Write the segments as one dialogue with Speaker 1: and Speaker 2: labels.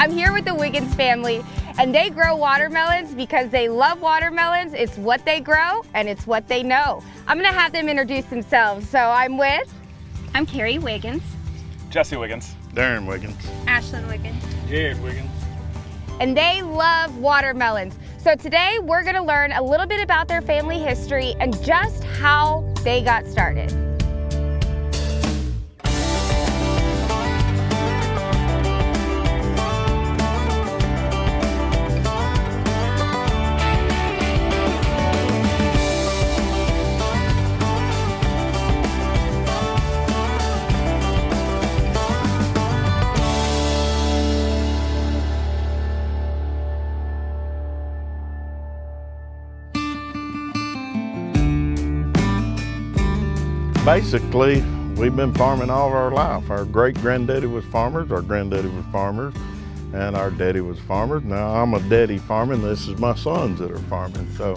Speaker 1: I'm here with the Wiggins family, and they grow watermelons because they love watermelons. It's what they grow, and it's what they know. I'm gonna have them introduce themselves. So I'm Carrie Wiggins.
Speaker 2: Jesse Wiggins.
Speaker 3: Darren Wiggins.
Speaker 4: Ashlyn Wiggins.
Speaker 2: Jared Wiggins.
Speaker 1: And they love watermelons. So today we're gonna learn a little bit about their family history and just how they got started.
Speaker 3: Basically, we've been farming all of our life. Our great-granddaddy was farmers, our granddaddy was farmers, and our daddy was farmers. Now I'm a daddy farming, this is my sons that are farming. So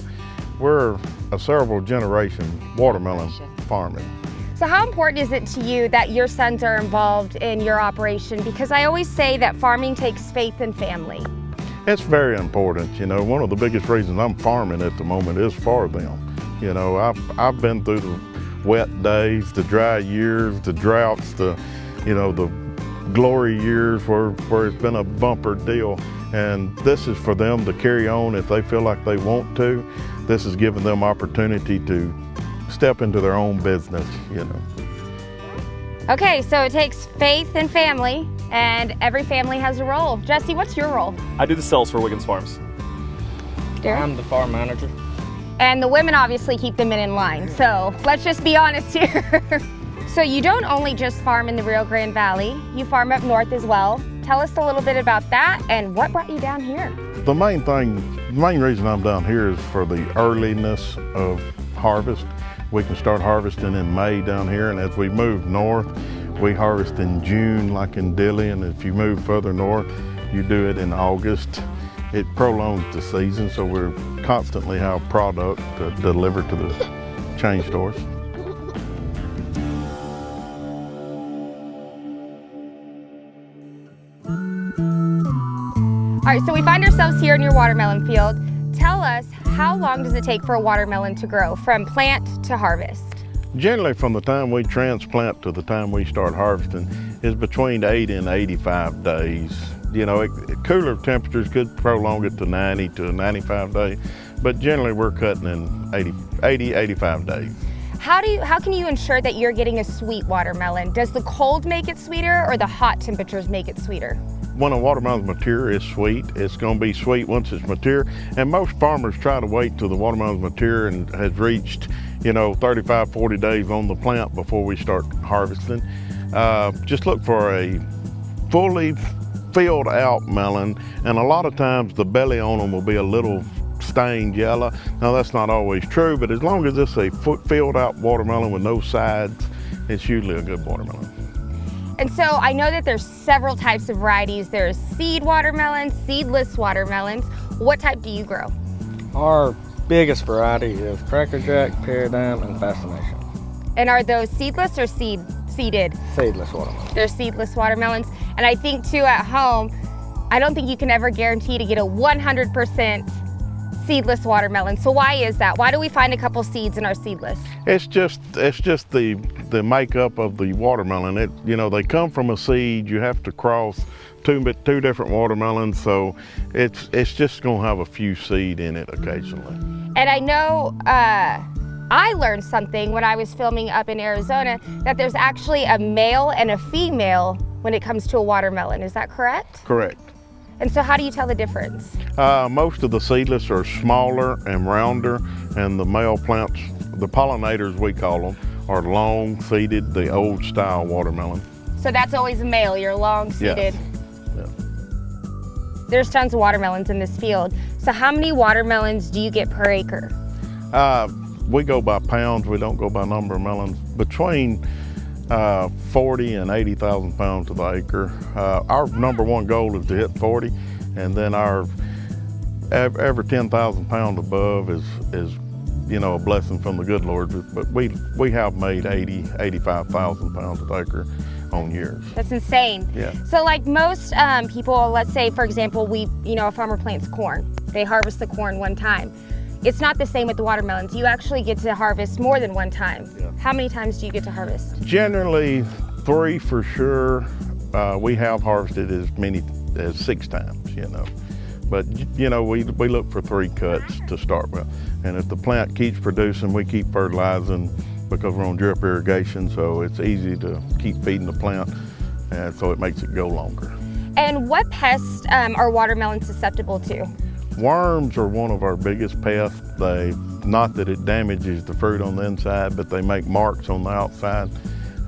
Speaker 3: we're a several generation watermelon farming.
Speaker 1: So how important is it to you that your sons are involved in your operation? Because I always say that farming takes faith and family.
Speaker 3: It's very important. You know, one of the biggest reasons I'm farming at the moment is for them. You know, I've been through the wet days, the dry years, the droughts, the glory years where it's been a bumper deal. And this is for them to carry on if they feel like they want to. This is giving them opportunity to step into their own business, you know.
Speaker 1: Okay, so it takes faith and family, and every family has a role. Jesse, what's your role?
Speaker 2: I do the sales for Wiggins Farms.
Speaker 1: Darren?
Speaker 5: I'm the farm manager.
Speaker 1: And the women obviously keep the men in line, so let's just be honest here. So you don't only just farm in the Rio Grande Valley, you farm up north as well. Tell us a little bit about that and what brought you down here.
Speaker 3: The main reason I'm down here is for the earliness of harvest. We can start harvesting in May down here, and as we move north, we harvest in June like in Dilley, and if you move further north, you do it in August. It prolongs the season, so we constantly have product to deliver to the chain stores.
Speaker 1: All right, so we find ourselves here in your watermelon field. Tell us, how long does it take for a watermelon to grow from plant to harvest?
Speaker 3: Generally, from the time we transplant to the time we start harvesting is between 80 and 85 days. You know, cooler temperatures could prolong it to 90 to 95 days, but generally we're cutting in 80, 85 days.
Speaker 1: How can you ensure that you're getting a sweet watermelon? Does the cold make it sweeter or the hot temperatures make it sweeter?
Speaker 3: When a watermelon's mature, it's sweet. It's going to be sweet once it's mature, and most farmers try to wait till the watermelon's mature and has reached, 35, 40 days on the plant before we start harvesting. Just look for a fully filled out melon, and a lot of times the belly on them will be a little stained yellow. Now that's not always true, but as long as it's a filled out watermelon with no sides, it's usually a good watermelon.
Speaker 1: And so I know that there's several types of varieties. There's seed watermelons, seedless watermelons. What type do you grow?
Speaker 5: Our biggest variety is Cracker Jack, Paradigm, and Fascination.
Speaker 1: And are those seedless or seeded?
Speaker 5: Seedless watermelons.
Speaker 1: They're seedless watermelons. And I think too at home, I don't think you can ever guarantee to get a 100% seedless watermelon. So why is that? Why do we find a couple seeds in our seedless?
Speaker 3: It's just the makeup of the watermelon. They come from a seed. You have to cross two different watermelons, so it's just gonna have a few seed in it occasionally.
Speaker 1: And I know I learned something when I was filming up in Arizona, that there's actually a male and a female when it comes to a watermelon. Is that correct?
Speaker 3: Correct.
Speaker 1: And so how do you tell the difference?
Speaker 3: Most of the seedless are smaller and rounder, and the male plants, the pollinators we call them, are long seeded, the old style watermelon.
Speaker 1: So that's always a male, you're long seeded.
Speaker 3: Yes. Yeah.
Speaker 1: There's tons of watermelons in this field. So how many watermelons do you get per acre?
Speaker 3: We go by pounds, we don't go by number of melons. Between 40 and 80,000 pounds to the acre. Our number one goal is to hit 40, and then our every 10,000 pounds above is a blessing from the good Lord. But we have made 85,000 pounds an acre on years.
Speaker 1: That's insane.
Speaker 3: Yeah.
Speaker 1: So like most people, let's say for example, a farmer plants corn. They harvest the corn one time. It's not the same with the watermelons. You actually get to harvest more than one time.
Speaker 3: Yeah.
Speaker 1: How many times do you get to harvest?
Speaker 3: Generally 3 for sure. We have harvested as many as 6 times, But, we look for 3 cuts to start with. And if the plant keeps producing, we keep fertilizing because we're on drip irrigation, so it's easy to keep feeding the plant, and so it makes it go longer.
Speaker 1: And what pests are watermelons susceptible to?
Speaker 3: Worms are one of our biggest pests. Not that it damages the fruit on the inside, but they make marks on the outside.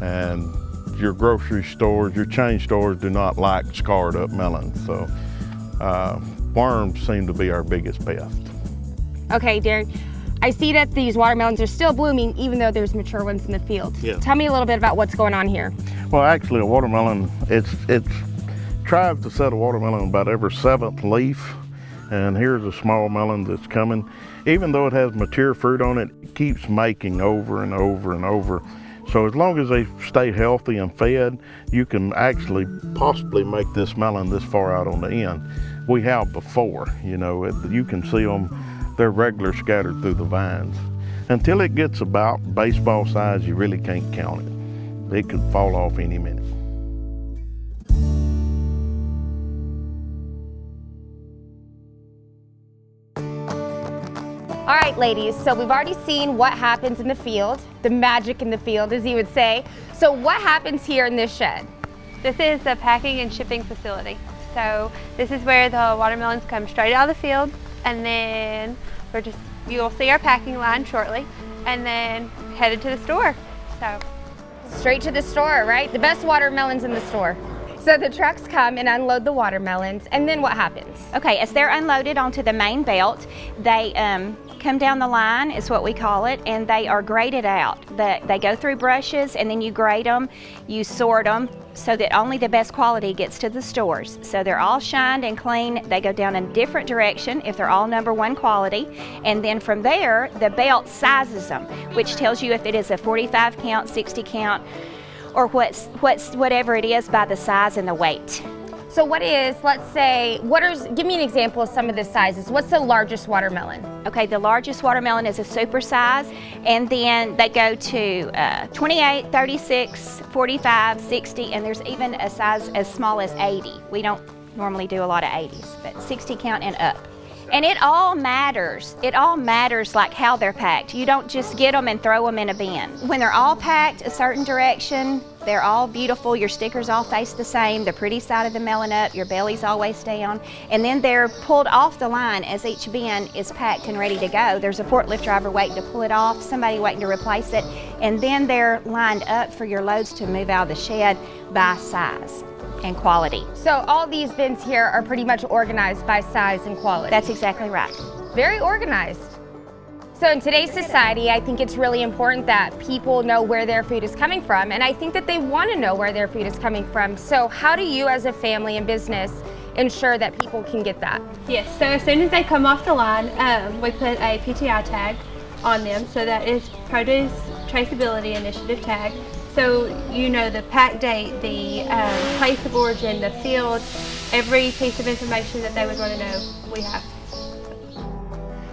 Speaker 3: And your grocery stores, your chain stores do not like scarred up melons. So worms seem to be our biggest pest.
Speaker 1: Okay, Darren, I see that these watermelons are still blooming even though there's mature ones in the field.
Speaker 3: Yeah.
Speaker 1: Tell me a little bit about what's going on here.
Speaker 3: Well, actually a watermelon, it tries to set a watermelon about every 7th leaf. And here's a small melon that's coming. Even though it has mature fruit on it, it keeps making over and over and over. So as long as they stay healthy and fed, you can actually possibly make this melon this far out on the end. We have before, you can see them, they're regular scattered through the vines. Until it gets about baseball size, you really can't count it. It could fall off any minute.
Speaker 1: All right, ladies, so we've already seen what happens in the field, the magic in the field, as you would say. So what happens here in this shed?
Speaker 4: This is the packing and shipping facility. So this is where the watermelons come straight out of the field, and then you'll see our packing line shortly, and then headed to the store. So
Speaker 1: Straight to the store, right? The best watermelons in the store. So the trucks come and unload the watermelons, and then what happens?
Speaker 6: Okay, as they're unloaded onto the main belt, they come down the line, is what we call it, and they are graded out. They go through brushes, and then you grade them, you sort them, so that only the best quality gets to the stores. So they're all shined and clean. They go down in a different direction if they're all #1 quality, and then from there, the belt sizes them, which tells you if it is a 45 count, 60 count, or whatever it is by the size and the weight.
Speaker 1: So what is, let's say, give me an example of some of the sizes. What's the largest watermelon?
Speaker 6: Okay, the largest watermelon is a super size, and then they go to 28, 36, 45, 60, and there's even a size as small as 80. We don't normally do a lot of 80s, but 60 count and up. And it all matters. It all matters like how they're packed. You don't just get them and throw them in a bin. When they're all packed a certain direction, they're all beautiful. Your stickers all face the same. The pretty side of the melon up, your belly's always down. And then they're pulled off the line as each bin is packed and ready to go. There's a forklift driver waiting to pull it off, somebody waiting to replace it, and then they're lined up for your loads to move out of the shed by size and quality.
Speaker 1: So all these bins here are pretty much organized by size and quality.
Speaker 6: That's exactly right.
Speaker 1: Very organized. So in today's society, I think it's really important that people know where their food is coming from, and I think that they want to know where their food is coming from. So how do you as a family and business ensure that people can get that?
Speaker 4: yes, so as soon as they come off the line, we put a PTI tag on them, so that is Produce Traceability Initiative tag. So you know the pack date, the place of origin, the field, every piece of information that they would want to know, we have.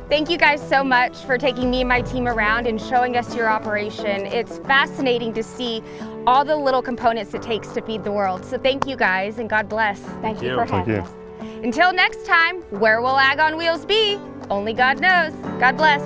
Speaker 1: Thank you guys so much for taking me and my team around and showing us your operation. It's fascinating to see all the little components it takes to feed the world. So thank you guys, and God bless.
Speaker 6: Thank you
Speaker 2: you.
Speaker 6: for
Speaker 3: Thank
Speaker 6: having
Speaker 3: you.
Speaker 6: us.
Speaker 1: Until next time, where will Ag on Wheels be? Only God knows. God bless.